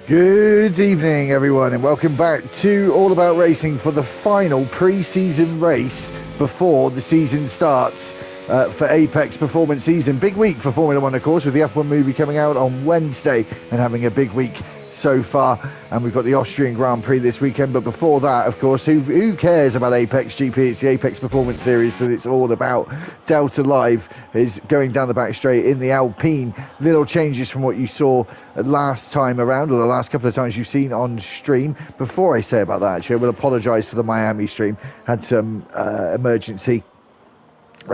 Good evening, everyone, and welcome back to All About Racing for the final pre-season race before the season starts for Apex Performance Season. Big week for Formula One, of course, with the F1 movie coming out on Wednesday and having a big week so far. And we've got the Austrian Grand Prix this weekend. But before that, of course, who cares about Apex GP? It's the Apex Performance Series that it's all about. Delta Live is going down the back straight in the Alpine. Little changes from what you saw last time around, or the last couple of times you've seen on stream. Before I say about that, actually, I will apologise for the Miami stream. Had some emergency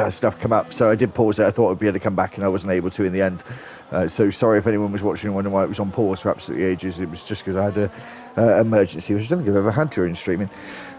stuff come up, so I did pause it. I thought I'd be able to come back and I wasn't able to in the end, so sorry if anyone was watching and wondering why it was on pause for absolutely ages. It was just because I had an emergency, which I don't think I've ever had during streaming,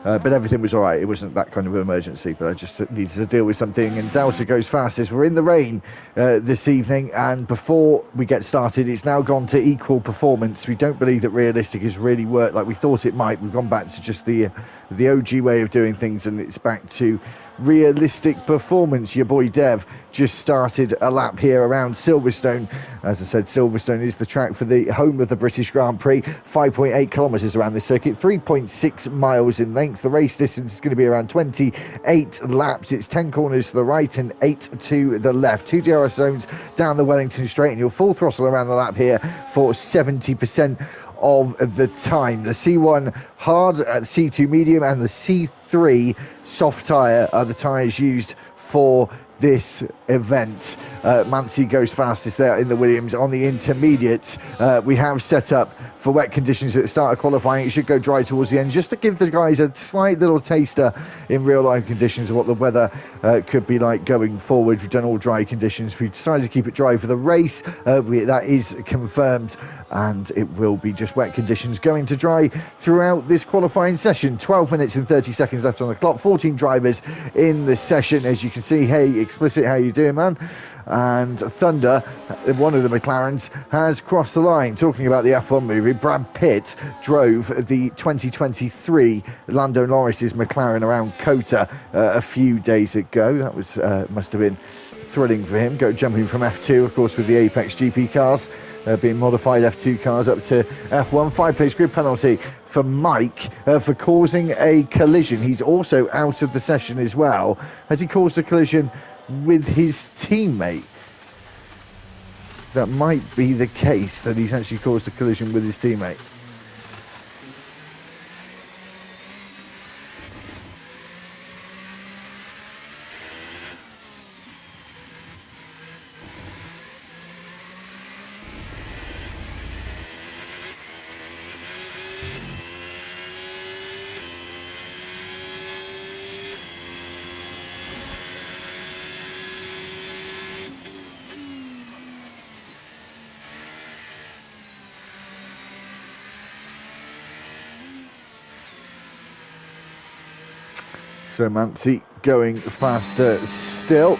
but everything was alright. It wasn't that kind of emergency, but I just needed to deal with something. And Delta goes fastest. We're in the rain this evening, and before we get started, it's now gone to equal performance. We don't believe that realistic has really worked like we thought it might. We've gone back to just the OG way of doing things, and it's back to realistic performance. Your boy Dev just started a lap here around Silverstone. As I said, Silverstone is the track for the home of the British Grand Prix. 5.8 kilometres around this circuit, 3.6 miles in length. The race distance is going to be around 28 laps. It's 10 corners to the right and 8 to the left. 2 DRS zones down the Wellington Straight, and you'll full throttle around the lap here for 70% of the time. The C1 hard, the C2 medium, and the C3 soft tyre are the tyres used for this event. Mansi goes fastest there in the Williams. On the intermediates, we have set up for wet conditions at the start of qualifying. It should go dry towards the end, just to give the guys a slight little taster in real life conditions of what the weather could be like going forward. We've done all dry conditions. We decided to keep it dry for the race. That is confirmed, and it will be just wet conditions going to dry throughout this qualifying session. 12 minutes and 30 seconds left on the clock. 14 drivers in the session, as you can see. Hey, Explicit, how you doing, man? And Thunder, one of the McLarens, has crossed the line. Talking about the F1 movie, Brad Pitt drove the 2023 Lando Norris's McLaren around COTA a few days ago. That was must have been thrilling for him. Jumping from F2, of course, with the Apex GP cars. Being modified F2 cars up to F1. 5-place grid penalty for Mike for causing a collision. He's also out of the session as well. Has he caused a collision with his teammate? That might be the case, that he's actually caused a collision with his teammate. So Mansi going faster still.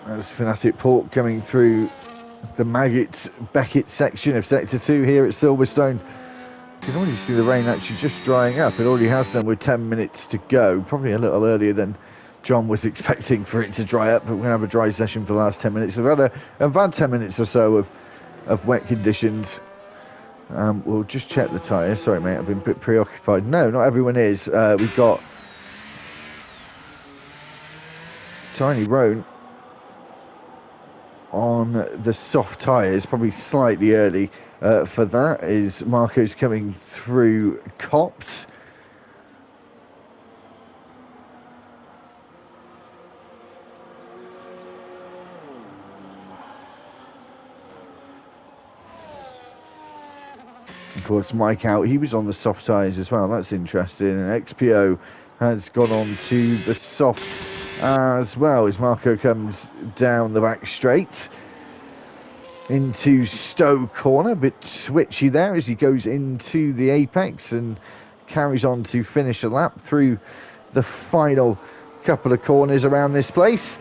As Fanatic Port coming through the Beckett section of Sector 2 here at Silverstone. You can already see the rain actually just drying up. It already has done with 10 minutes to go. Probably a little earlier than John was expecting for it to dry up, but we're going to have a dry session for the last 10 minutes. We've had about 10 minutes or so of wet conditions. We'll just check the tyres. Sorry, mate, I've been a bit preoccupied. No, not everyone is. We've got Tiny Roan on the soft tyres, probably slightly early for that, is Marco's coming through Cops. Of course, Mike out. He was on the soft tyres as well. That's interesting. And XPO has gone on to the soft as well as Marco comes down the back straight into Stowe corner. A bit switchy there as he goes into the apex and carries on to finish a lap through the final couple of corners around this place.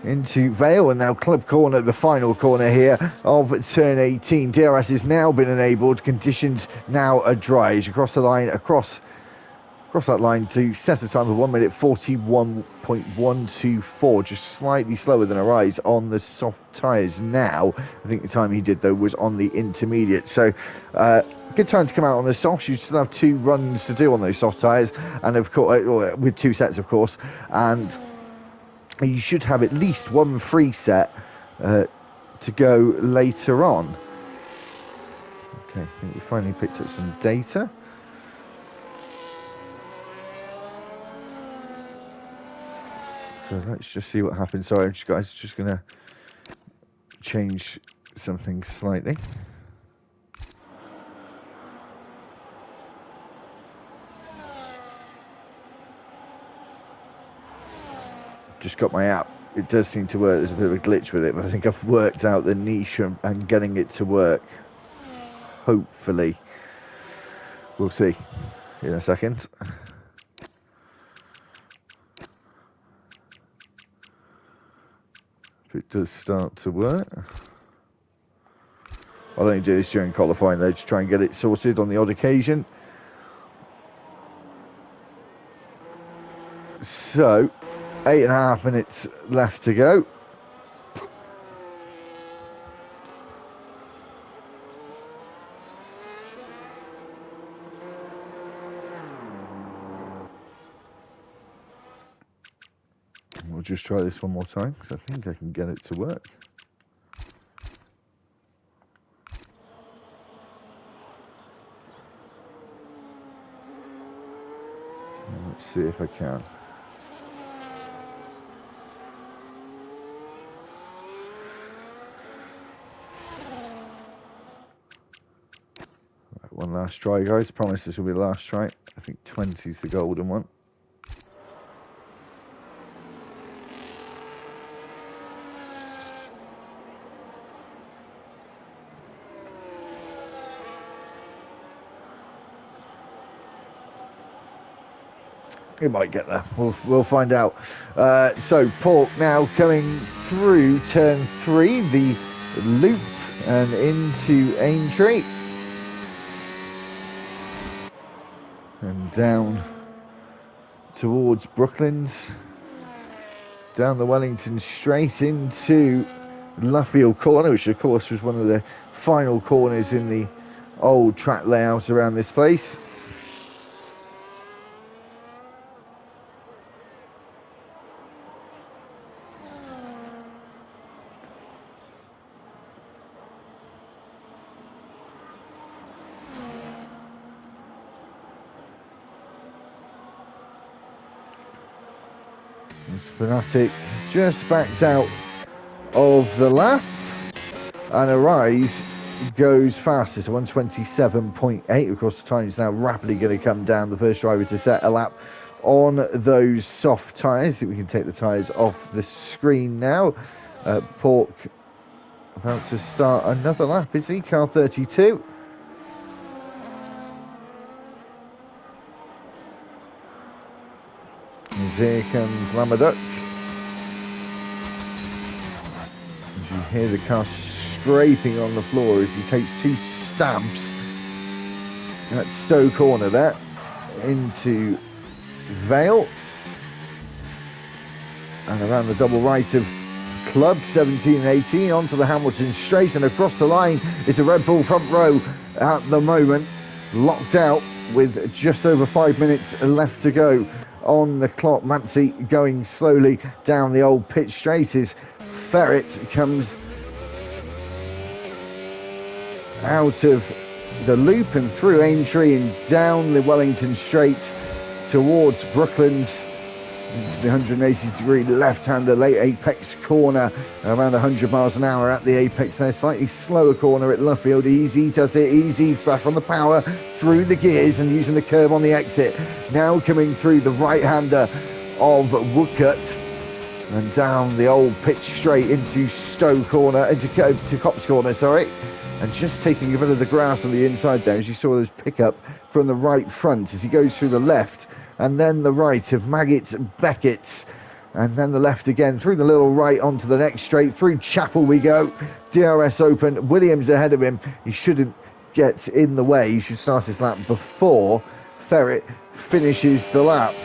Into Vale, and now Club Corner, the final corner here of turn 18. DRS has now been enabled. Conditions now are dry as you cross the line across Across that line to set a time of 1 minute 41.124, just slightly slower than Arise on the soft tyres now. I think the time he did, though, was on the intermediate. So, good time to come out on the softs. You still have 2 runs to do on those soft tyres, and of course, with 2 sets, of course, and you should have at least 1 free set to go later on. Okay, I think we finally picked up some data. So let's just see what happens. Sorry, guys, just going to change something slightly. Just got my app. It does seem to work. There's a bit of a glitch with it, but I think I've worked out the niche and getting it to work. Hopefully. We'll see in a second. It does start to work. I'll only do this during qualifying though, to try and get it sorted on the odd occasion. So, 8.5 minutes left to go. We'll just try this one more time, because I think I can get it to work. Let's see if I can. Right, one last try, guys. Promise this will be the last try. I think 20 is the golden one. It might get there. We'll find out. So Pork now coming through turn 3, the loop, and into Aintree, and down towards Brooklands, down the Wellington straight into Luffield Corner, which of course was one of the final corners in the old track layout around this place. Fanatic just backs out of the lap, and Arise goes fastest, 127.8. Of course, the time is now rapidly going to come down. The first driver to set a lap on those soft tyres. We can take the tyres off the screen now. Pork about to start another lap, is he? Car 32. Here comes Lamaduck. As you hear the car scraping on the floor as he takes 2 stabs at Stowe Corner there into Vale, and around the double right of Club 17 and 18 onto the Hamilton straight, and across the line is a Red Bull front row at the moment, locked out with just over 5 minutes left to go on the clock. Mancy going slowly down the old pit straight as Ferret comes out of the loop and through Aintree and down the Wellington straight towards Brooklands. It's the 180-degree left-hander late apex corner, around 100 miles an hour at the apex there. Slightly slower corner at Luffield. Easy does it, easy back on the power through the gears and using the curve on the exit. Now coming through the right-hander of Woodcut and down the old pitch straight into Stowe Corner, into Cops Corner, sorry. And just taking a bit of the grass on the inside there, as you saw this pickup from the right front as he goes through the left and then the right of Maggots and Beckett's, and then the left again through the little right onto the next straight. Through Chapel we go. DRS open. Williams ahead of him. He shouldn't get in the way. He should start his lap before Ferret finishes the lap.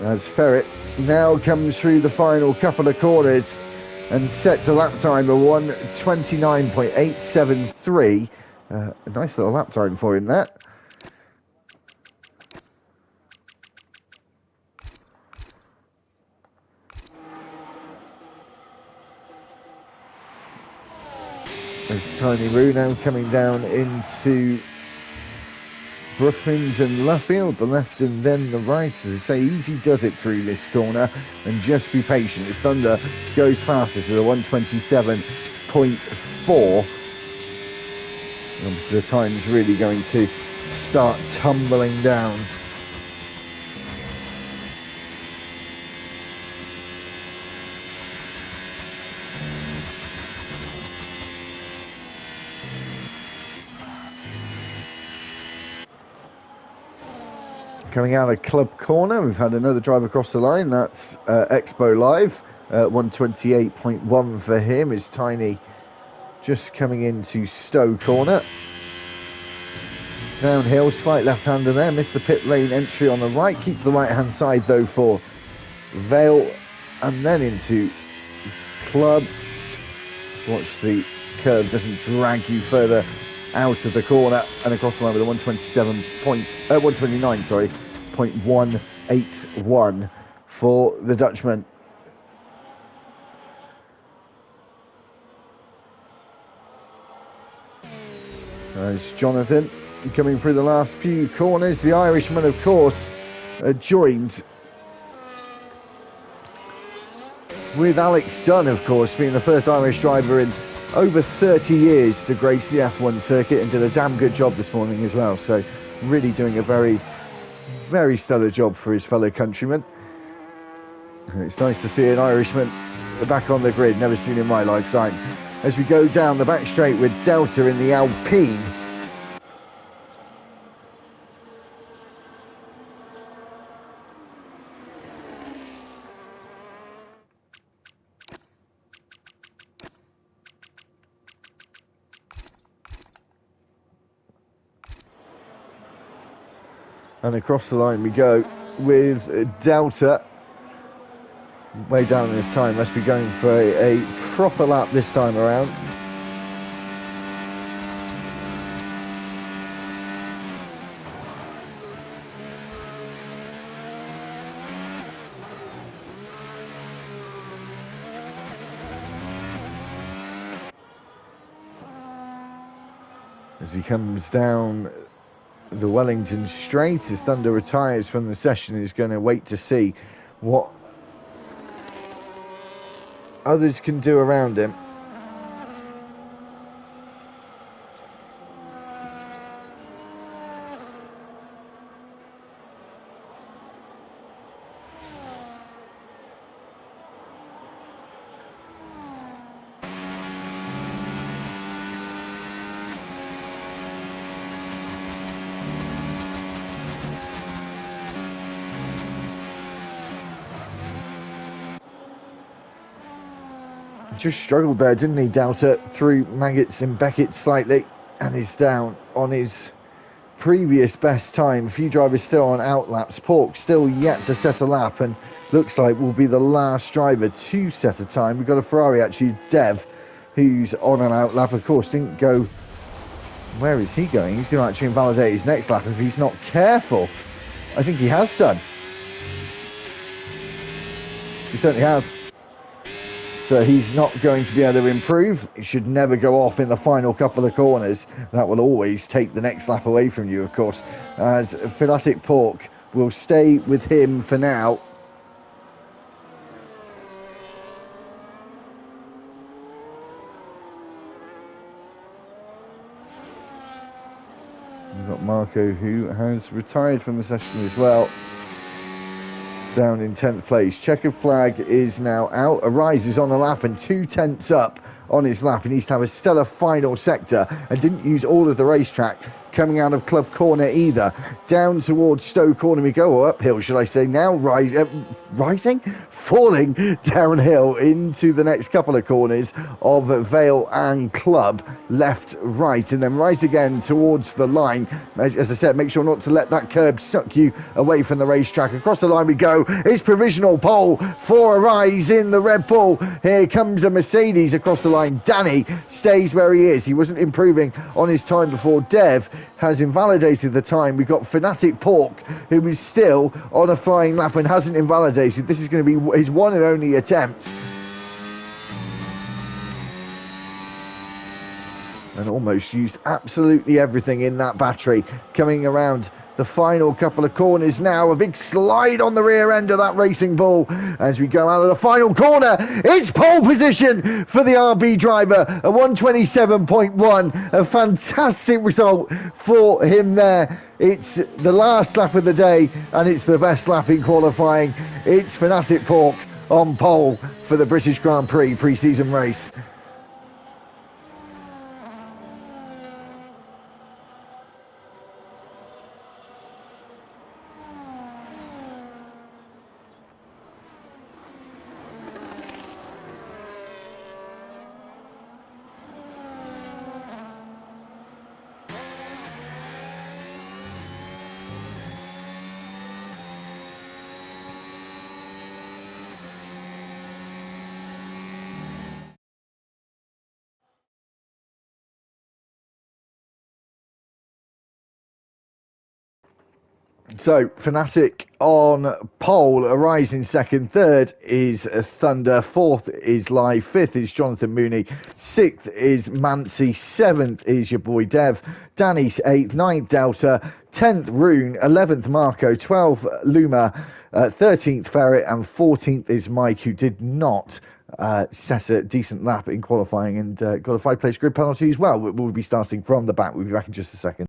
As Ferret now comes through the final couple of corners and sets a lap time of 1:29.873. A nice little lap time for him, that. There's Tiny Roo now coming down into Brooklands and Luffield, the left and then the right. As I say, easy does it through this corner, and just be patient. As Thunder goes fastest with a 1:27.4. Obviously the time's really going to start tumbling down. Coming out of Club Corner, we've had another drive across the line. That's Expo Live, 1:28.1 for him. Is Tiny just coming into Stowe Corner. Downhill, slight left-hander there. Missed the pit lane entry on the right. Keeps the right-hand side though for Vale, and then into Club. Watch the curve doesn't drag you further out of the corner, and across the line with a 1:181 for the Dutchman. There's Jonathan coming through the last few corners. The Irishman, of course, joined with Alex Dunn, of course, being the first Irish driver in over 30 years to grace the F1 circuit, and did a damn good job this morning as well. So really doing a very, very stellar job for his fellow countrymen. And it's nice to see an Irishman back on the grid, never seen in my lifetime. As we go down the back straight with Delta in the Alpine. And across the line we go with Delta. Way down this time, must be going for a proper lap this time around. As he comes down the Wellington Straight, as Thunder retires from the session, is going to wait to see what others can do around him. Just struggled there, didn't he, Delta, through Maggots and Beckett slightly, and is down on his previous best time. A few drivers still on outlaps. Pork still yet to set a lap, and looks like will be the last driver to set a time. We've got a Ferrari, actually, Dev, who's on an outlap. Of course, didn't go... Where is he going? He's going to actually invalidate his next lap if he's not careful. I think he has done. He certainly has. So he's not going to be able to improve. He should never go off in the final couple of corners. That will always take the next lap away from you, of course, as Philatic Pork will stay with him for now. We've got Marco, who has retired from the session as well, down in 10th place. Checkered flag is now out. Arise is on a lap and 2 tenths up on his lap. He needs to have a stellar final sector and didn't use all of the racetrack coming out of Club Corner either. Down towards Stowe Corner we go, or uphill should I say now, falling downhill into the next couple of corners of Vale and Club, left, right, and then right again towards the line. As I said, make sure not to let that curb suck you away from the racetrack. Across the line we go. It's provisional pole for a rise in the Red Bull. Here comes a Mercedes across the line. Danny stays where he is. He wasn't improving on his time before. Dev has invalidated the time. We've got Fanatic Pork, who is still on a flying lap and hasn't invalidated. This is going to be his one and only attempt. And almost used absolutely everything in that battery. Coming around the final couple of corners now. A big slide on the rear end of that Racing Bull as we go out of the final corner. It's pole position for the RB driver, a 127.1. A fantastic result for him there. It's the last lap of the day and it's the best lap in qualifying. It's Fanatic Pork on pole for the British Grand Prix pre-season race. So, Fanatic on pole, Arise in second, third is Thunder, fourth is Live, fifth is Jonathan Mooney, sixth is Mancy, seventh is your boy Dev, Danny's eighth, ninth Delta, 10th Rune, 11th Marco, 12th Luma, 13th Ferret, and 14th is Mike, who did not set a decent lap in qualifying and got a 5-place grid penalty as well. We'll be starting from the back. We'll be back in just a second.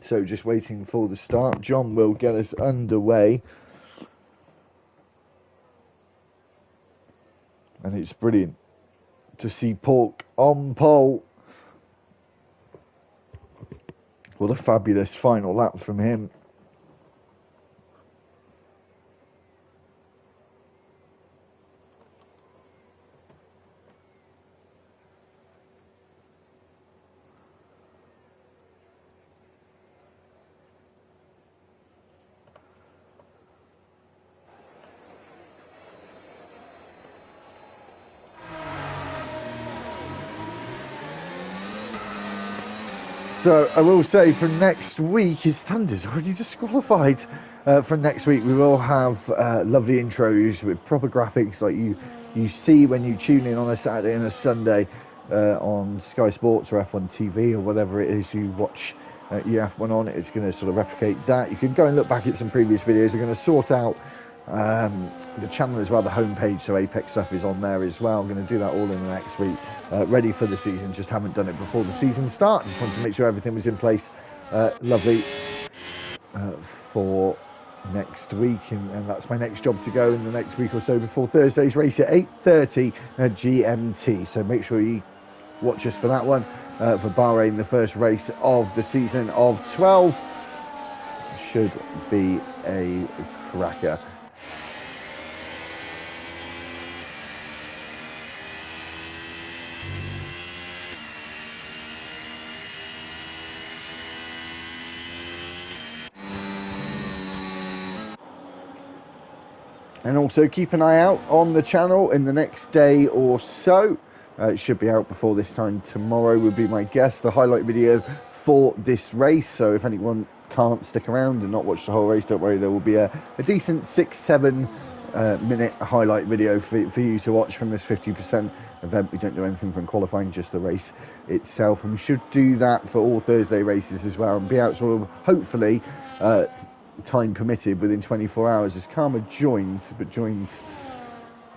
So just waiting for the start. John will get us underway. And it's brilliant to see Pork on pole. What a fabulous final lap from him. So I will say for next week, his Thunder's already disqualified. For next week, we will have lovely intros with proper graphics like you see when you tune in on a Saturday and a Sunday on Sky Sports or F1 TV or whatever it is you watch your F1 on. It's going to sort of replicate that. You can go and look back at some previous videos. We're going to sort out the channel as well, the homepage, so Apex stuff is on there as well. I'm going to do that all in the next week, ready for the season. Just haven't done it before the season starts. Just wanted to make sure everything was in place lovely for next week, and that's my next job to go in the next week or so before Thursday's race at 8:30 GMT. So make sure you watch us for that one. For Bahrain, the first race of the season of 12. Should be a cracker. And also keep an eye out on the channel in the next day or so. It should be out before this time tomorrow would be my guess. The highlight video for this race. So if anyone can't stick around and not watch the whole race, don't worry, there will be a decent 6-7 minute highlight video for you to watch from this 50% event. We don't do anything from qualifying, just the race itself. And we should do that for all Thursday races as well and be out sort of hopefully time permitted within 24 hours as Karma joins, but joins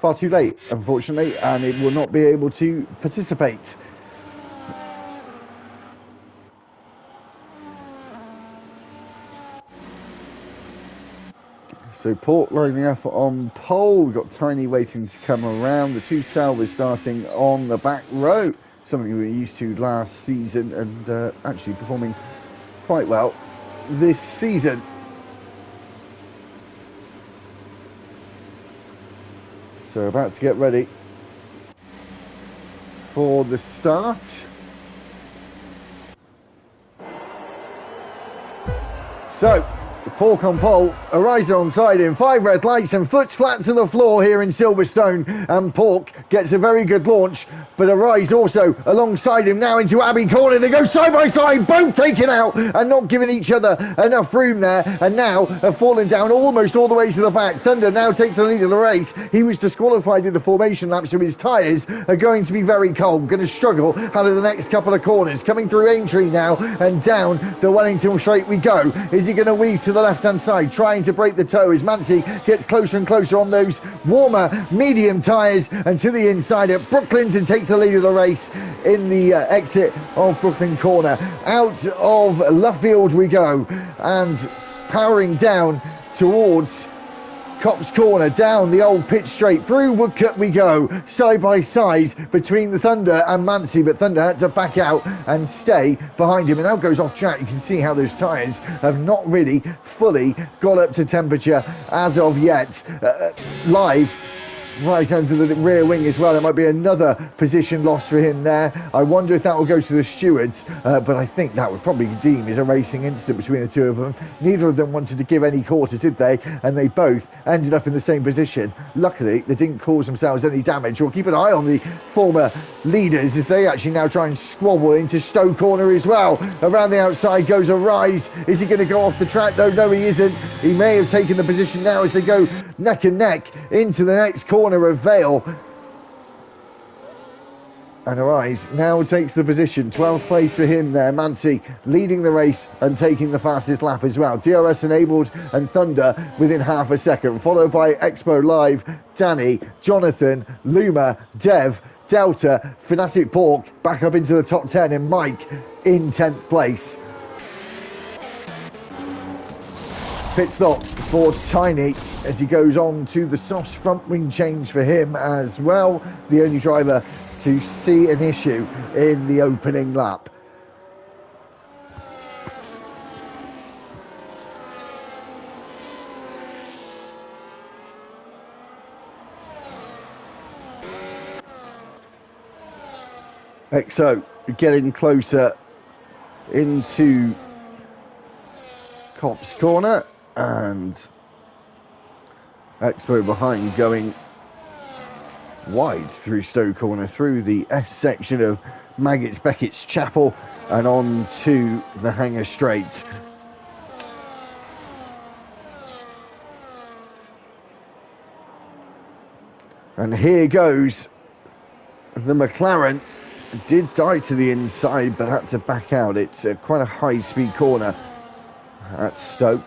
far too late, unfortunately, and it will not be able to participate. So Port lining up on pole. We've got Tiny waiting to come around. The two Salvers starting on the back row, something we were used to last season and actually performing quite well this season. So about to get ready for the start. So, Pork on pole, Ariza on side in 5 red lights and foot flat to the floor here in Silverstone, and Pork gets a very good launch, but Ariza also alongside him now into Abbey Corner. They go side by side, both taken out and not giving each other enough room there, and now have fallen down almost all the way to the back. Thunder now takes the lead of the race. He was disqualified in the formation lap, so his tyres are going to be very cold, going to struggle out of the next couple of corners. Coming through Aintree now and down the Wellington straight we go. Is he going to weave to the left-hand side, trying to break the toe as Mancy gets closer and closer on those warmer medium tyres and to the inside at Brooklands and takes the lead of the race in the exit of Brooklyn Corner. Out of Luffield we go and powering down towards Cops Corner, down the old pitch straight, through Woodcut we go, side by side between the Thunder and Mancy, but Thunder had to back out and stay behind him, and now goes off track. You can see how those tyres have not really fully got up to temperature as of yet. Live right under the rear wing as well. There might be another position loss for him there. I wonder if that will go to the stewards, but I think that would probably be deemed as a racing incident between the two of them. Neither of them wanted to give any quarter, did they? And they both ended up in the same position. Luckily, they didn't cause themselves any damage. We'll keep an eye on the former leaders as they actually now try and squabble into Stowe Corner as well. Around the outside goes a Rise. Is he going to go off the track though? No, he isn't. He may have taken the position now as they go neck and neck into the next corner of Vale, and Arise now takes the position. 12th place for him there. Mancy leading the race and taking the fastest lap as well. DRS enabled and Thunder within half a second, followed by Expo Live, Danny, Jonathan, Luma, Dev, Delta, Fanatic Pork back up into the top 10, and Mike in 10th place. Pit stop for Tiny as he goes on to the soft front wing change for him as well. The only driver to see an issue in the opening lap. XO getting closer into Cops Corner, and Expo behind going wide through Stowe Corner, through the S section of Maggots Beckett's Chapel and on to the Hanger Straight. And here goes the McLaren. Did die to the inside but had to back out. It's quite a high speed corner at Stoke.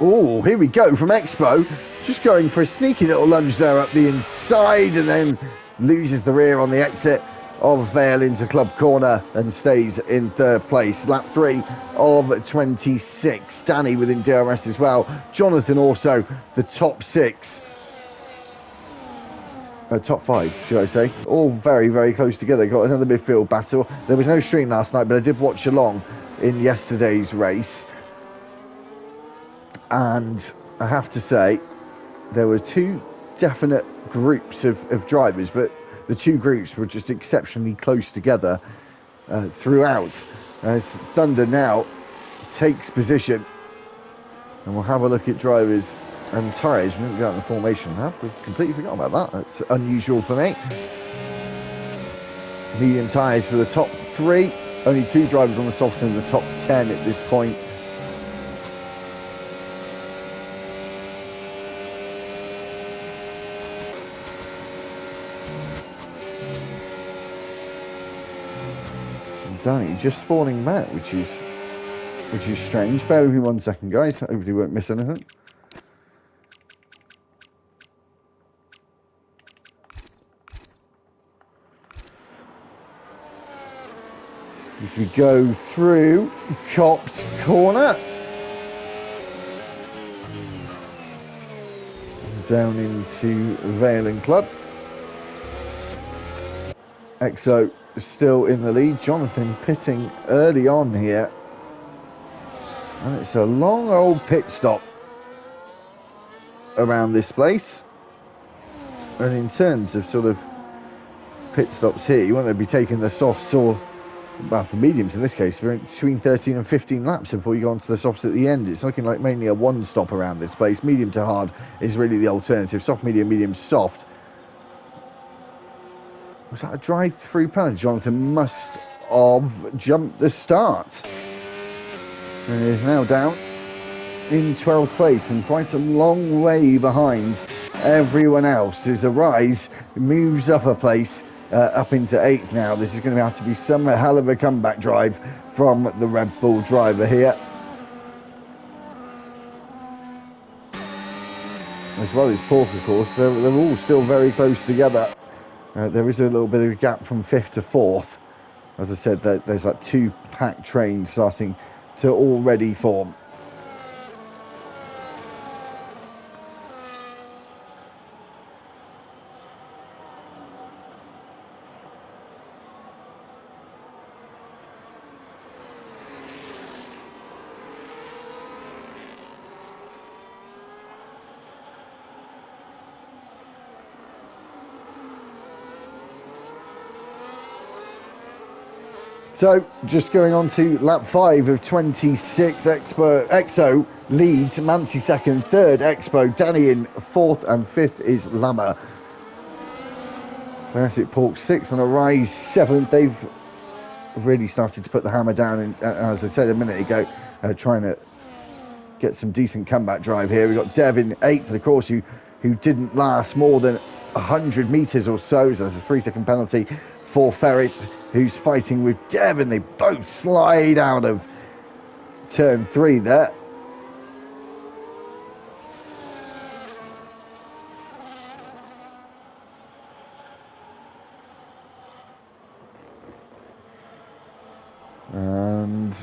Oh, here we go from Expo, just going for a sneaky little lunge there up the inside, and then loses the rear on the exit of Vale into Club Corner and stays in 3rd place. Lap 3 of 26. Danny within DRS as well. Jonathan also the top 6. top 5, should I say. All very, very close together. Got another midfield battle. There was no stream last night, but I did watch along in yesterday's race. And I have to say, there were 2 definite groups of drivers, but the 2 groups were just exceptionally close together throughout. As Thunder now takes position, and we'll have a look at drivers and tyres. We didn't go out in the formation. We've completely forgotten about that. That's unusual for me. Medium tyres for the top 3. Only 2 drivers on the softs in the top 10 at this point. Danny just spawning back, which is strange. Bear with me 1 second, guys. Hopefully we won't miss anything. If we go through Cops Corner, down into Vale Club. Exo still in the lead. Jonathan pitting early on here. And it's a long old pit stop around this place. And in terms of sort of pit stops here, you want to be taking the softs or, well, the mediums in this case, between 13 and 15 laps before you go onto the softs at the end. It's looking like mainly a 1 stop around this place. Medium to hard is really the alternative. Soft, medium, medium, soft. Was that a drive-through penalty? Jonathan must have jumped the start. And is now down in 12th place and quite a long way behind everyone else. As Arise moves up a place, up into 8th now. This is going to have to be some hell of a comeback drive from the Red Bull driver here. As well as Pork, of course. They're all still very close together. There is a little bit of a gap from 5th to 4th. As I said, there's like 2 packed trains starting to already form. So, just going on to lap 5 of 26, Exo leads, Mansi second, third Expo, Danny in 4th, and 5th is Lama. Classic Pork 6th and Arise 7th. They've really started to put the hammer down, and as I said a minute ago, trying to get some decent comeback drive here. We've got Dev in 8th, of course, who didn't last more than 100 metres or so. So there's a 3-second penalty for Ferret, who's fighting with Dev, and they both slide out of turn 3 there. And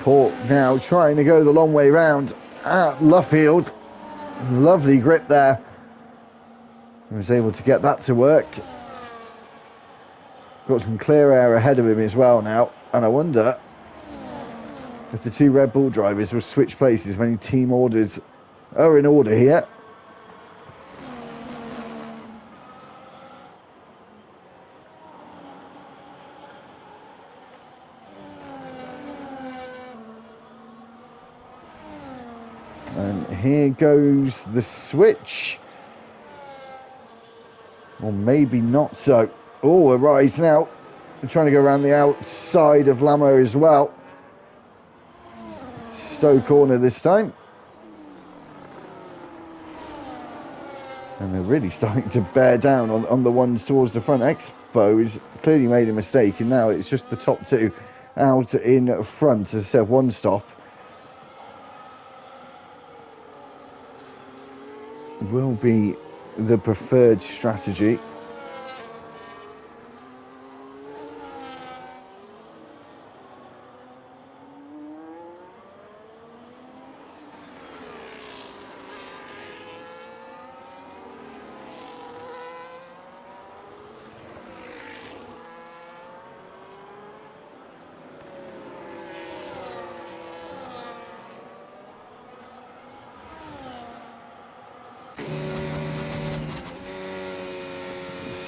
Port now trying to go the long way round at Luffield. Lovely grip there. He was able to get that to work. Got some clear air ahead of him as well now. And I wonder if the 2 Red Bull drivers will switch places when team orders are in order here. And here goes the switch. Or maybe not so. Oh, Arise now. They're trying to go around the outside of Lamo as well. Stowe corner this time. And they're really starting to bear down on the ones towards the front. Expo has clearly made a mistake, and now it's just the top 2 out in front. As I said, 1 stop will be the preferred strategy.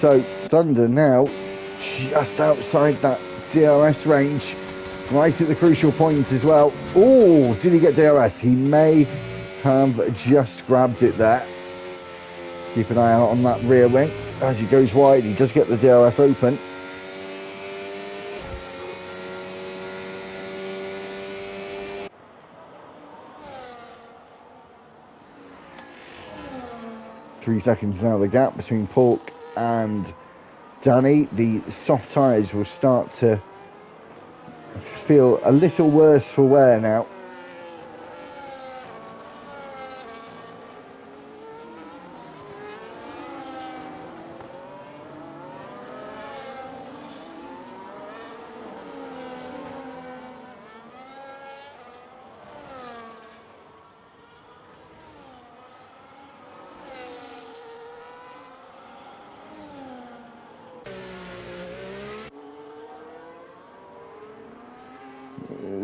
So Thunder now just outside that DRS range, right at the crucial point as well. Oh, did he get DRS? He may have just grabbed it there. Keep an eye out on that rear wing. As he goes wide, he does get the DRS open. Three seconds now the gap between Pork and Danny. The soft tyres will start to feel a little worse for wear now.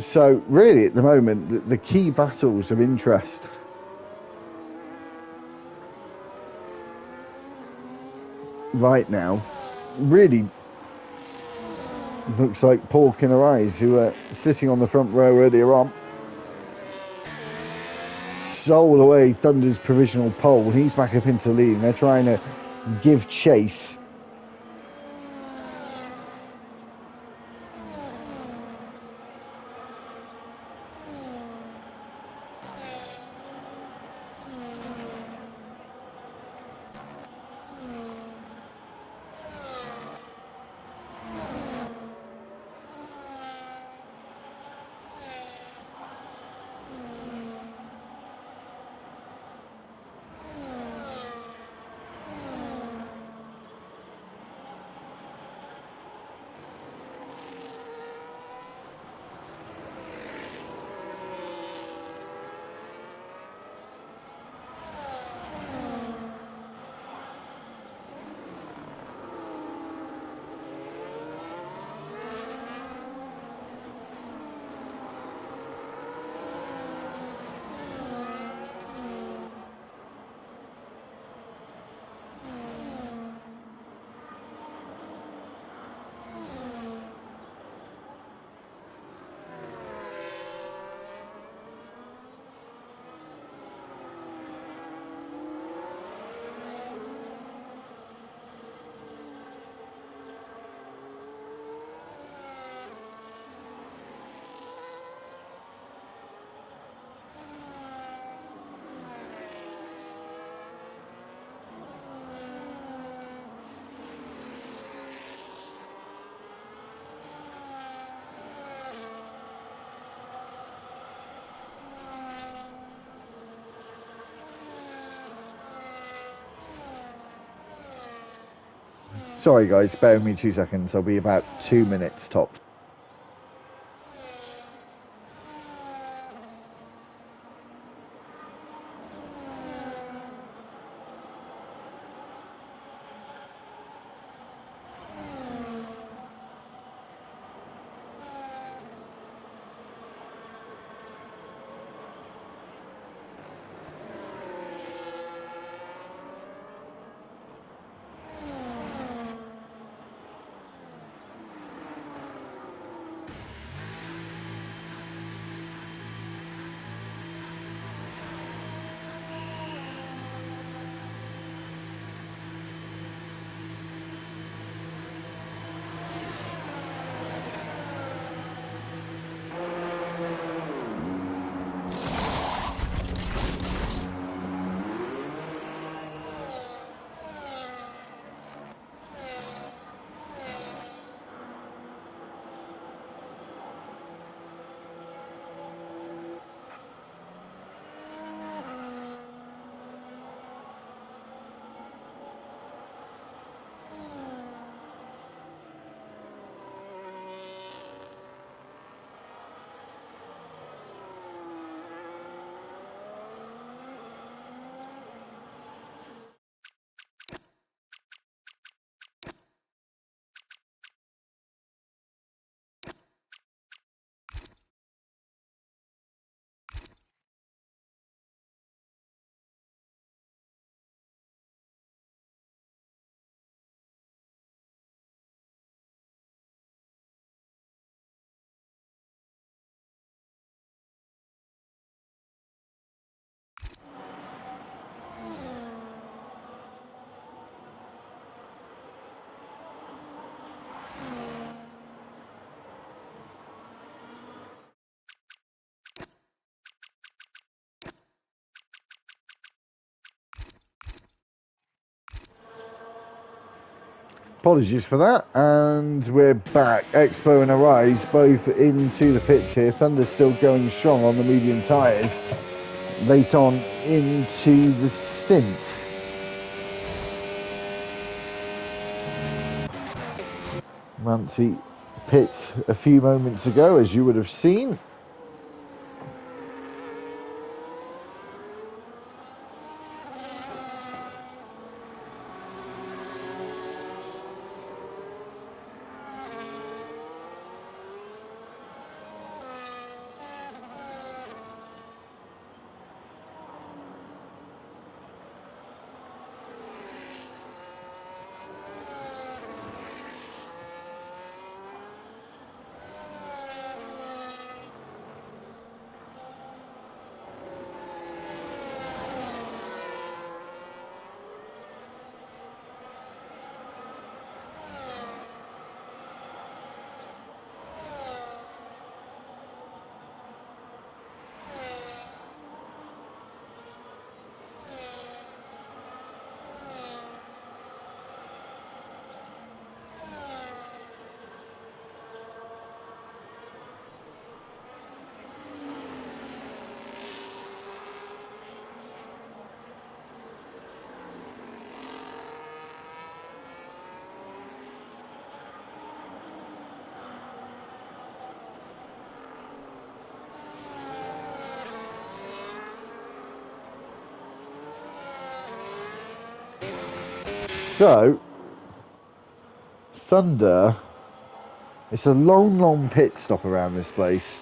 So really at the moment the key battles of interest right now really looks like Pork and Arise, who were sitting on the front row earlier on, stole away Thunder's provisional pole. He's back up into the lead and they're trying to give chase. Sorry guys, bear with me 2 seconds. I'll be about 2 minutes tops. Apologies for that, and we're back. Expo and Arise both into the pits here. Thunder's still going strong on the medium tyres. Late on into the stint. Manti pit a few moments ago, as you would have seen. So, Thunder, it's a long pit stop around this place.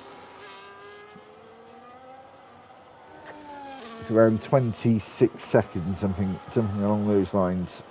It's around 26 seconds, something along those lines.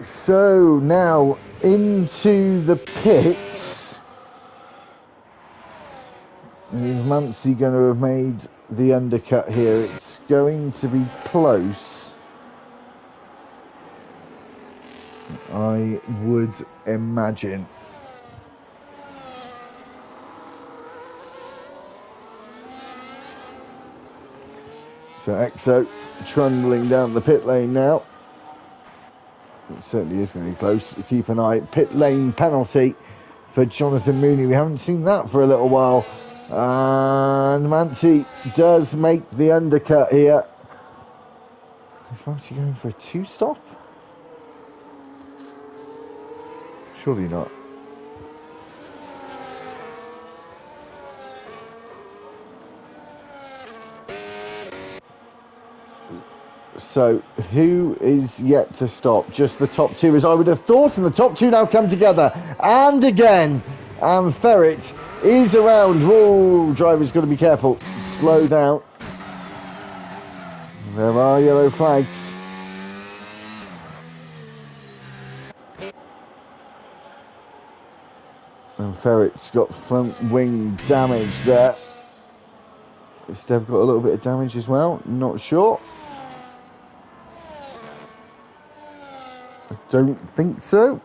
So now into the pits. Is Manti going to have made the undercut here? It's going to be close, I would imagine. So Exo trundling down the pit lane now. It certainly is going to be close. Keep an eye. Pit lane penalty for Jonathan Mooney. We haven't seen that for a little while. And Manti does make the undercut here. Is Manti going for a two-stop? Surely not. So, who is yet to stop? Just the top two, as I would have thought, and the top two now come together. And again, and Ferret is around. Whoa, driver's got to be careful. Slow down. There are yellow flags. And Ferret's got front wing damage there. Has Steph got a little bit of damage as well? Not sure. I don't think so.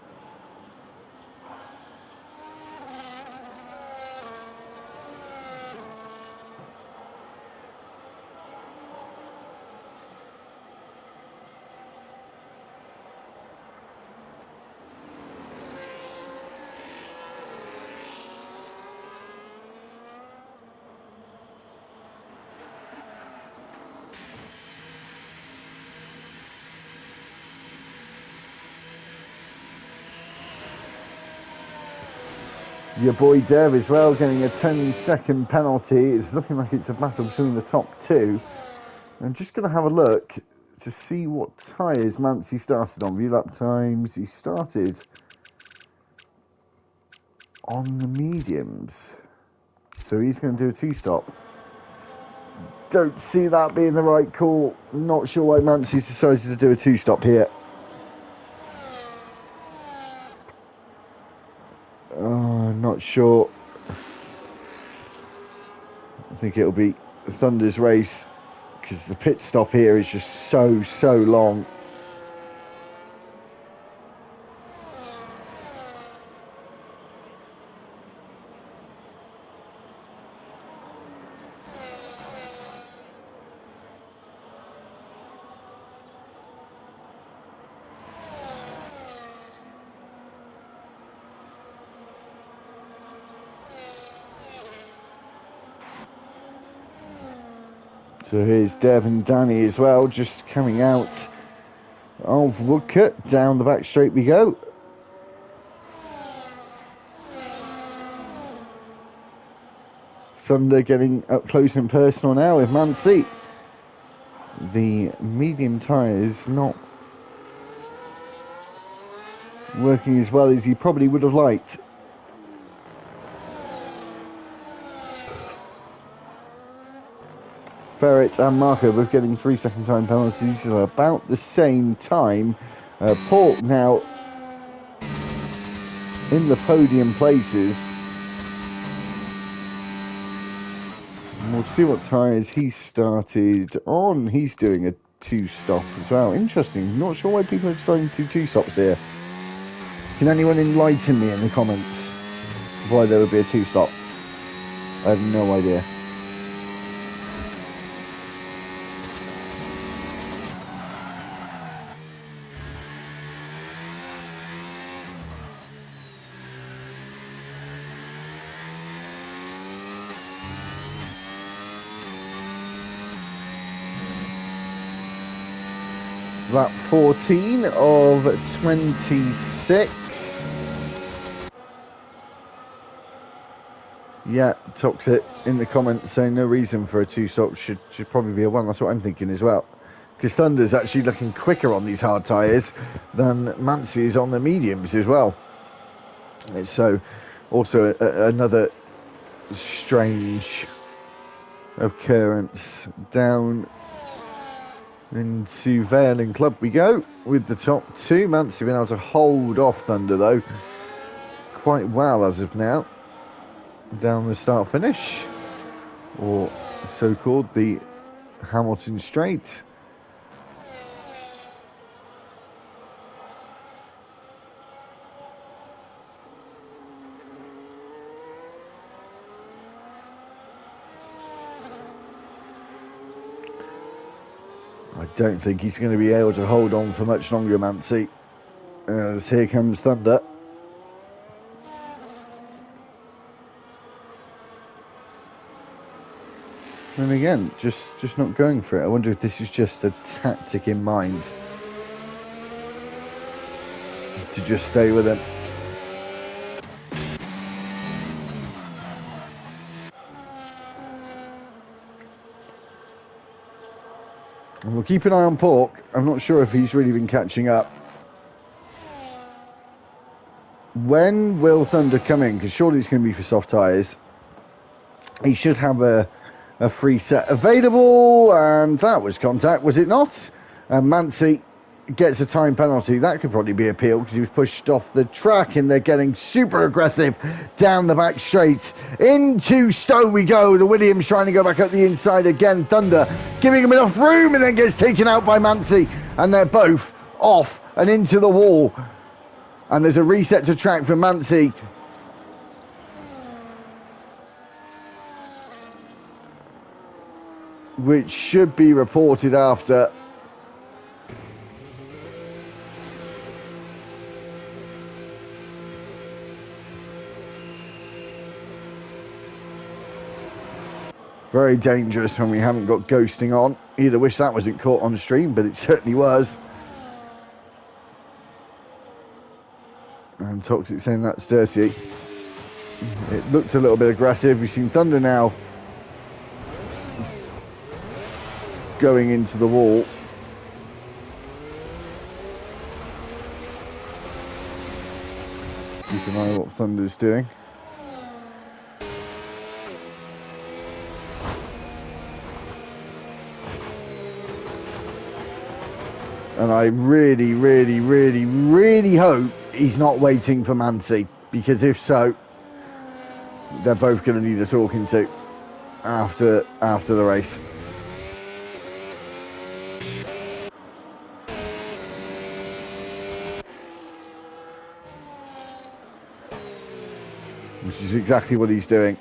Your boy Dev as well getting a 10-second penalty. It's looking like it's a battle between the top two. I'm just going to have a look to see what tyres Manti started on. View lap times. He started on the mediums. So he's going to do a two-stop. Don't see that being the right call. Not sure why Mansey's decided to do a two-stop here. Not sure. I think it'll be Thunder's race because the pit stop here is just so long. So here's Dev and Danny as well, just coming out of Woodcut. Down the back straight we go. Thunder getting up close and personal now with Mansey. The medium tyres not working as well as he probably would have liked. Ferret and Marco both getting 3-second time penalties at about the same time. Port now in the podium places. And we'll see what tyres he started on. He's doing a two-stop as well. Interesting. Not sure why people are deciding to do two stops here. Can anyone enlighten me in the comments why there would be a two-stop? I have no idea. Lap 14 of 26. Yeah, Toxic in the comments saying no reason for a two-stop, should probably be a one. That's what I'm thinking as well. Because Thunder's actually looking quicker on these hard tyres than Mansey is on the mediums as well. So, also another strange occurrence. Down into Vale and Club we go with the top two. Mansey been able to hold off Thunder though quite well as of now. Down the start finish, or so-called the Hamilton Straight. I don't think he's going to be able to hold on for much longer, Mansey, as here comes Thunder. And again, just not going for it. I wonder if this is just a tactic in mind to just stay with him. And we'll keep an eye on Pork. I'm not sure if he's really been catching up. When will Thunder come in? Because surely it's going to be for soft tyres. He should have a free set available, and that was contact, was it not? And Mansey gets a time penalty. That could probably be appealed because he was pushed off the track, and they're getting super aggressive down the back straight. Into Stowe we go. The Williams trying to go back up the inside again. Thunder giving him enough room and then gets taken out by Mansey, and they're both off and into the wall. And there's a reset to track for Mansey. Which should be reported after. Very dangerous when we haven't got ghosting on. Either wish that wasn't caught on stream, but it certainly was. And Toxic saying that's dirty. It looked a little bit aggressive. We've seen Thunder now going into the wall. Keep an eye on what Thunder's doing. And I really, really, really, really hope he's not waiting for Manti, because if so, they're both going to need a talking to after the race. Which is exactly what he's doing.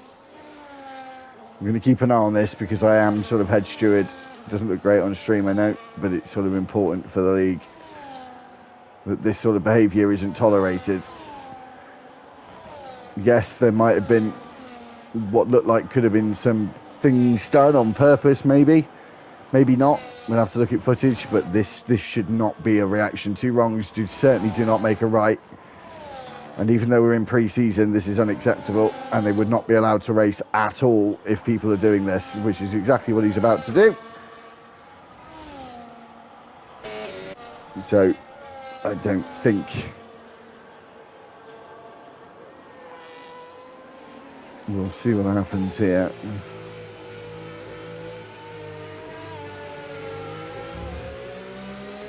I'm going to keep an eye on this because I am sort of head steward. It doesn't look great on stream, I know, but it's sort of important for the league that this sort of behaviour isn't tolerated. Yes, there might have been what looked like could have been some things done on purpose, maybe not. We'll have to look at footage, but this should not be a reaction. Two wrongs certainly do not make a right. And even though we're in pre-season, this is unacceptable, and they would not be allowed to race at all if people are doing this, which is exactly what he's about to do. So I don't think we'll see what happens here.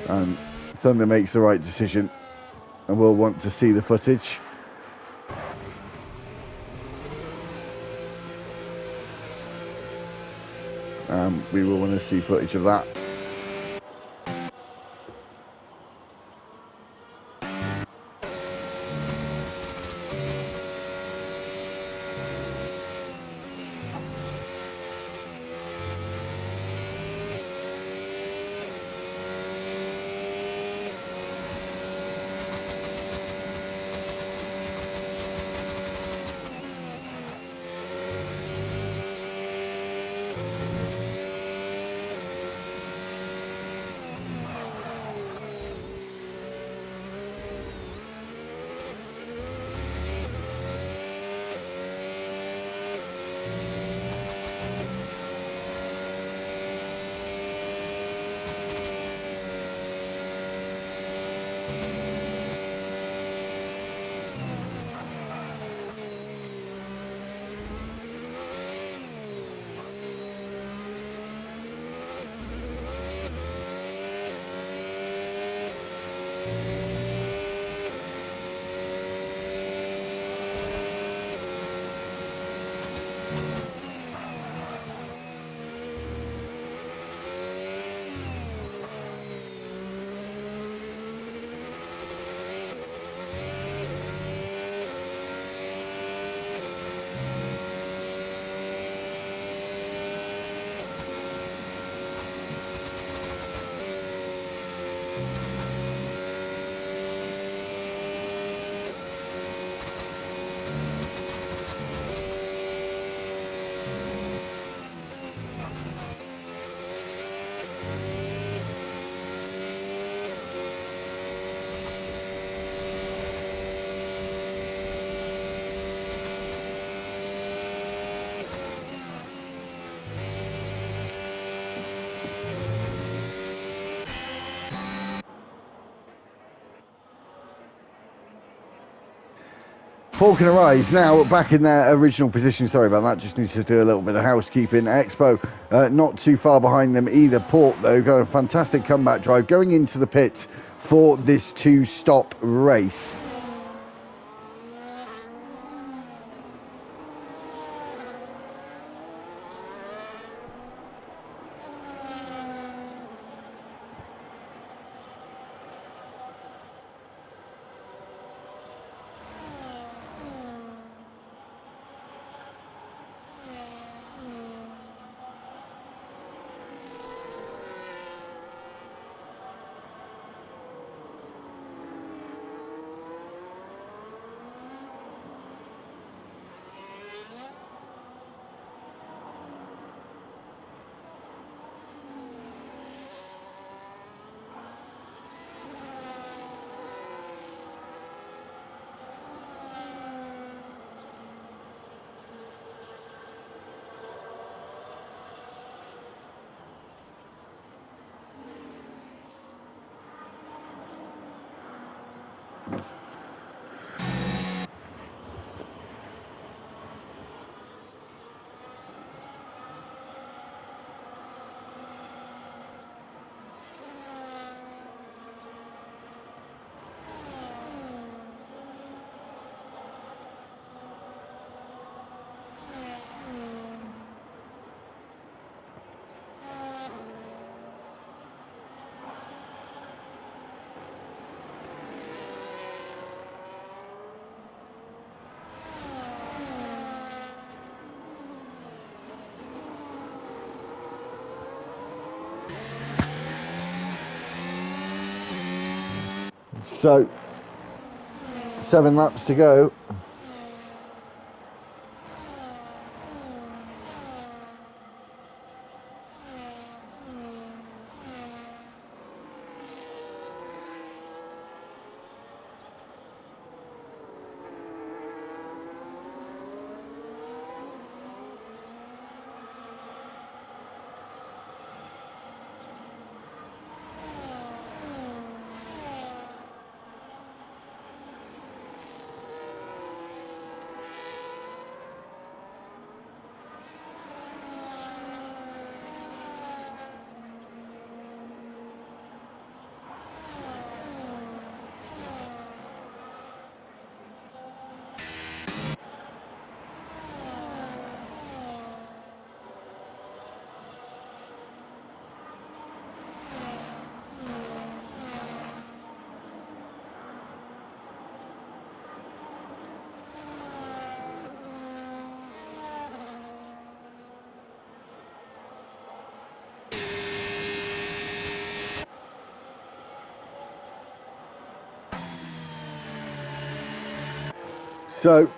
And Thunder makes the right decision, and we'll want to see the footage. We will want to see footage of that. Falk and Arise now back in their original position. Sorry about that, just need to do a little bit of housekeeping. Expo not too far behind them either. Port, though, got a fantastic comeback drive going into the pit for this two-stop race. So 7 laps to go. So,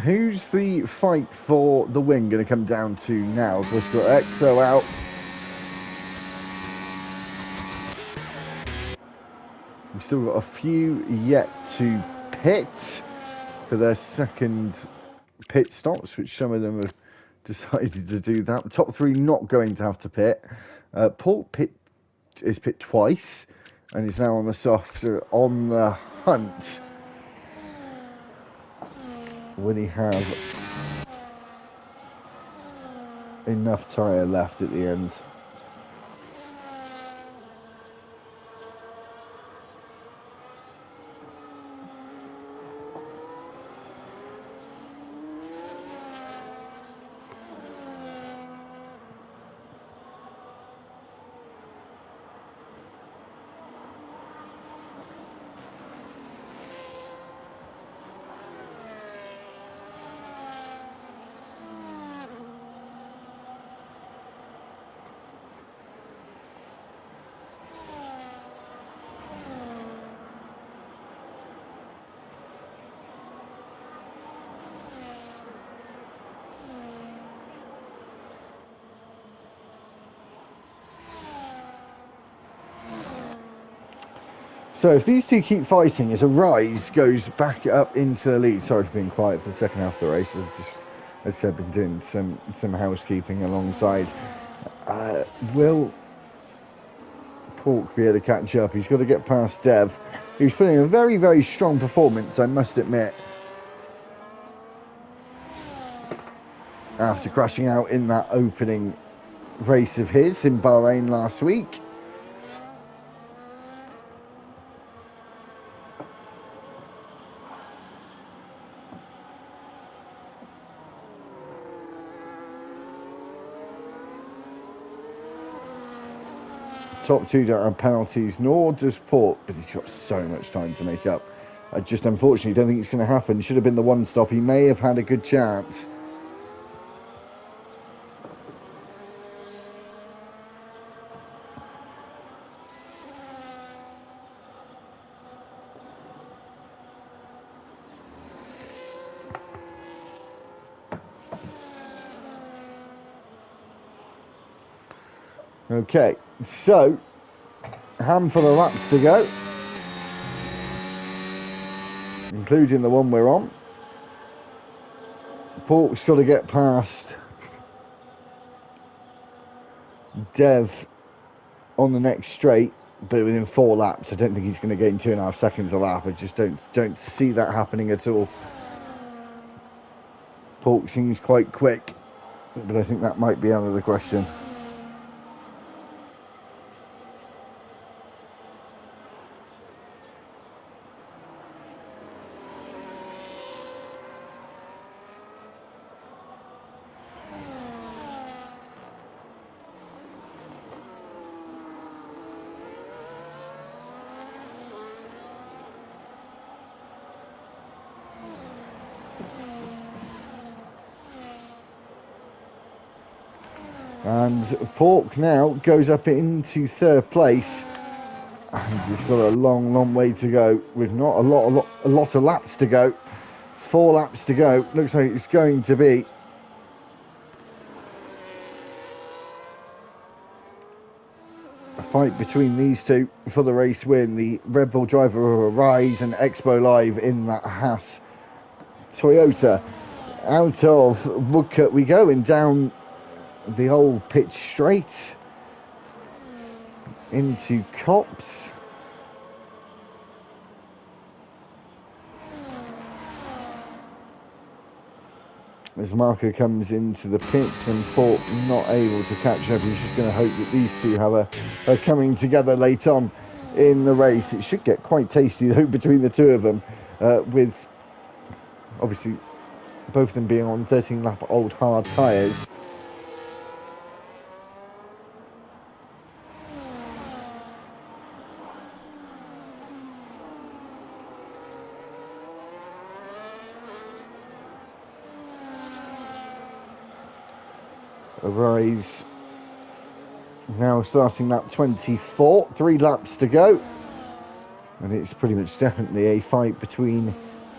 who's the fight for the win going to come down to now? We've got EXO out. We've still got a few yet to pit for their second pit stops, which some of them have decided to do that. The top 3 not going to have to pit. Paul is pit twice and is now on the soft, on the hunt. Will he have enough tyre left at the end? So if these two keep fighting, as a Rise goes back up into the lead. Sorry for being quiet for the second half of the race. I've just, as I said, been doing some housekeeping alongside. Will Pork be able to catch up? He's got to get past Dev, who's putting a very, very strong performance, I must admit, after crashing out in that opening race of his in Bahrain last week. Top 2 don't have penalties, nor does Port, but he's got so much time to make up. I just unfortunately don't think it's going to happen. Should have been the one stop. He may have had a good chance. Okay, so a handful of laps to go, including the one we're on. Pork's got to get past Dev on the next straight, but within 4 laps. I don't think he's going to gain 2.5 seconds a lap. I just don't see that happening at all. Pork seems quite quick, but I think that might be out of the question. And Pork now goes up into 3rd place And he's got a long way to go with not a lot of laps to go. 4 laps to go. Looks like it's going to be a fight between these two for the race win. The Red Bull driver Arise and Expo Live in that Haas Toyota. Out of Woodcut we go and down the old pitch straight into Copse. As Marco comes into the pit and Fort not able to catch up, he's just going to hope that these two have a coming together late on in the race. It should get quite tasty though between the two of them, with obviously both of them being on 13 lap old hard tyres. Arrives now starting lap 24, 3 laps to go, and it's pretty much definitely a fight between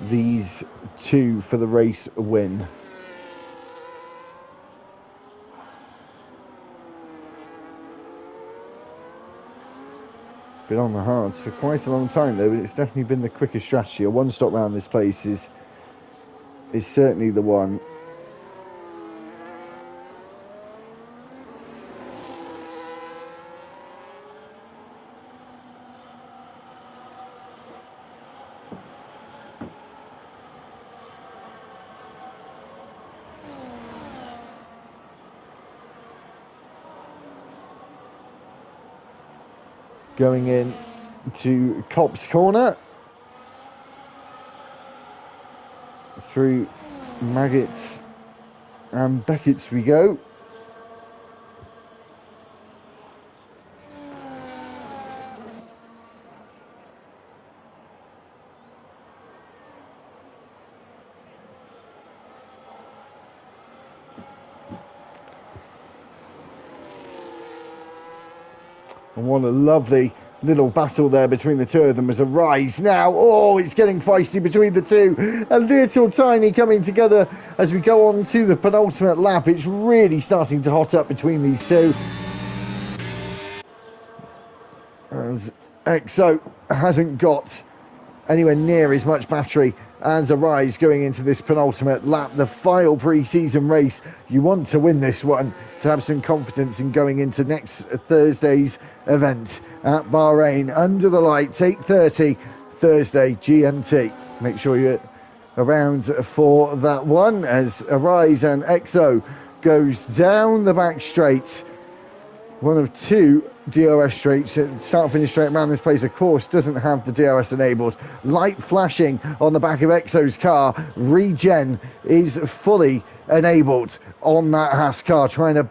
these two for the race win. Been on the hards for quite a long time though, but it's definitely been the quickest strategy. A one stop round this place is certainly the one. Going in to Copse Corner. Through Maggots and Beckett's we go. And what a lovely little battle there between the two of them as Arise now. Oh, it's getting feisty between the two. A little tiny coming together as we go on to the penultimate lap. It's really starting to hot up between these two. As EXO hasn't got anywhere near as much battery as Arise going into this penultimate lap, the final pre-season race. You want to win this one to have some confidence in going into next Thursday's event at Bahrain under the lights, 8:30 Thursday GMT. Make sure you're around for that one as Arise and EXO goes down the back straight. One of two DRS straights, start finish straight around this place, of course, doesn't have the DRS enabled. Light flashing on the back of EXO's car. Regen is fully enabled on that Haas car, trying to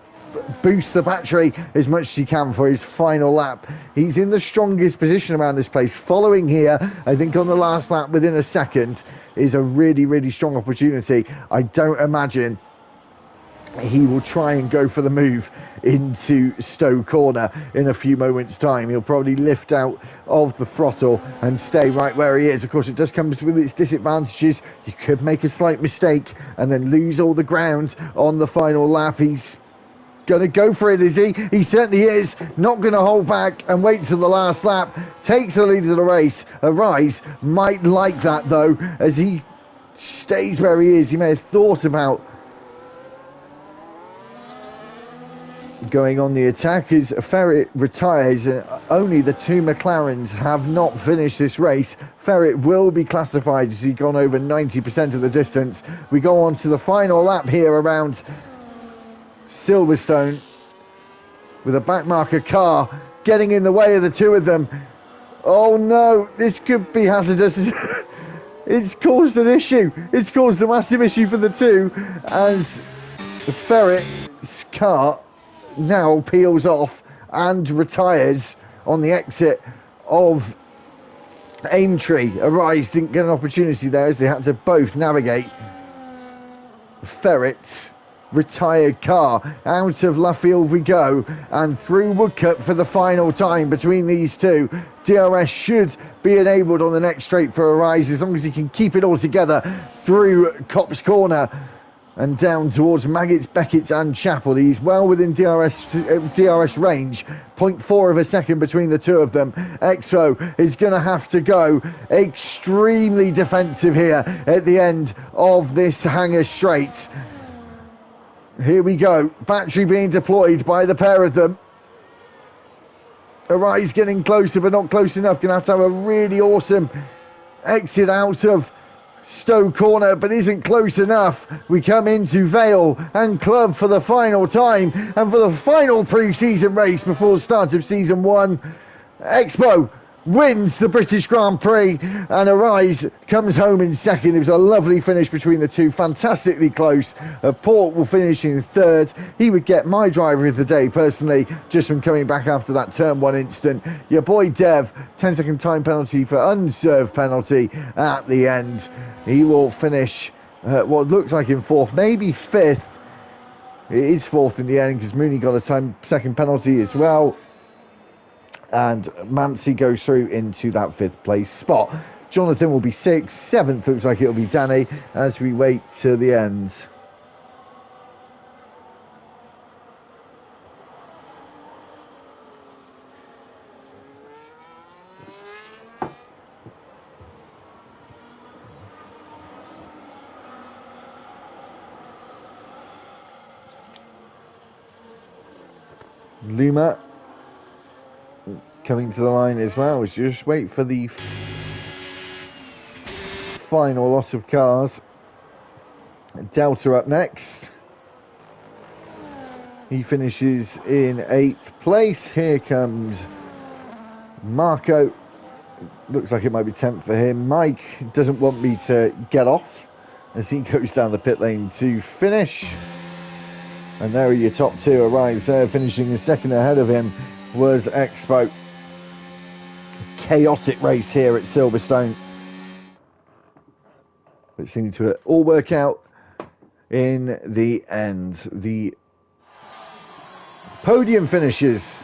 boost the battery as much as he can for his final lap. He's in the strongest position around this place. Following here, I think on the last lap within a second, is a really strong opportunity. I don't imagine he will try and go for the move into Stowe Corner in a few moments' time. He'll probably lift out of the throttle and stay right where he is. Of course, it does come with its disadvantages. You could make a slight mistake and then lose all the ground on the final lap. He's going to go for it, is he? He certainly is. Not going to hold back and wait till the last lap. Takes the lead of the race. Arise might like that, though, as he stays where he is. He may have thought about going on the attack as Ferret retires. Only the two McLarens have not finished this race. Ferret will be classified as he's gone over 90% of the distance. We go on to the final lap here around Silverstone with a backmarker car getting in the way of the two of them. Oh no, this could be hazardous. It's caused an issue. It's caused a massive issue for the two as the Ferret's car now peels off and retires on the exit of Aintree. Arise didn't get an opportunity there as they had to both navigate Ferret's retired car. Out of Luffield we go, and through Woodcut for the final time between these two. DRS should be enabled on the next straight for Arise as long as he can keep it all together through Copse Corner and down towards Maggots, Beckett and Chapel. He's well within DRS range. 0.4 of a second between the two of them. Expo is going to have to go extremely defensive here at the end of this hangar straight. Here we go. Battery being deployed by the pair of them. Arise getting closer, but not close enough. Going to have a really awesome exit out of Stowe Corner, but isn't close enough. We come into Vale and Club for the final time and for the final pre-season race before the start of season 1. Expo wins the British Grand Prix and Arise comes home in second. It was a lovely finish between the two, fantastically close. Port will finish in third. He would get my driver of the day personally, just from coming back after that turn 1 incident. Your boy Dev, 10-second time penalty for unserved penalty at the end. He will finish what looks like in fourth, maybe fifth. It is fourth in the end because Mooney got a second penalty as well. And Mancy goes through into that fifth place spot. Jonathan will be sixth. Seventh looks like it'll be Danny as we wait to the end. Luma coming to the line as well. We should just wait for the final lot of cars. Delta up next. He finishes in 8th place. Here comes Marco. Looks like it might be 10th for him. Mike doesn't want me to get off as he goes down the pit lane to finish. And there are your top two. Arise there, finishing in second. Ahead of him was Expo. Chaotic race here at Silverstone. It seemed to all work out in the end. The podium finishes.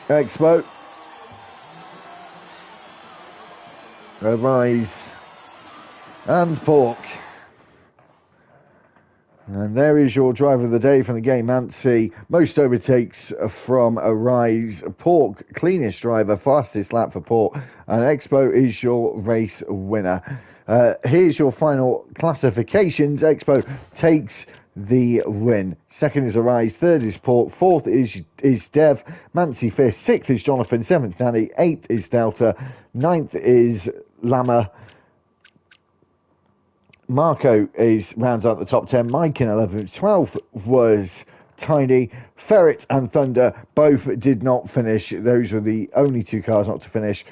Expo. Arise. And Pork. And there is your driver of the day from the game, Mancy. Most overtakes from Arise. Pork, cleanest driver, fastest lap for Pork. And Expo is your race winner. Here's your final classifications. Expo takes the win. Second is Arise. Third is Pork. Fourth is Dev. Mancy fifth. Sixth is Jonathan. Seventh, Danny. Eighth is Delta. Ninth is Lama. Marco rounds out the top 10. Mike in 11th. 12th was Tiny. Ferret and Thunder both did not finish. Those were the only two cars not to finish.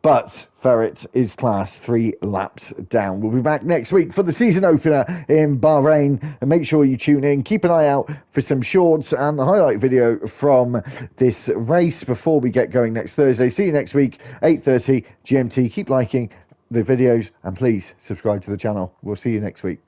But Ferret is class 3 laps down. We'll be back next week for the season opener in Bahrain. And make sure you tune in. Keep an eye out for some shorts and the highlight video from this race before we get going next Thursday. See you next week, 8:30 GMT. Keep liking the videos and please subscribe to the channel. We'll see you next week.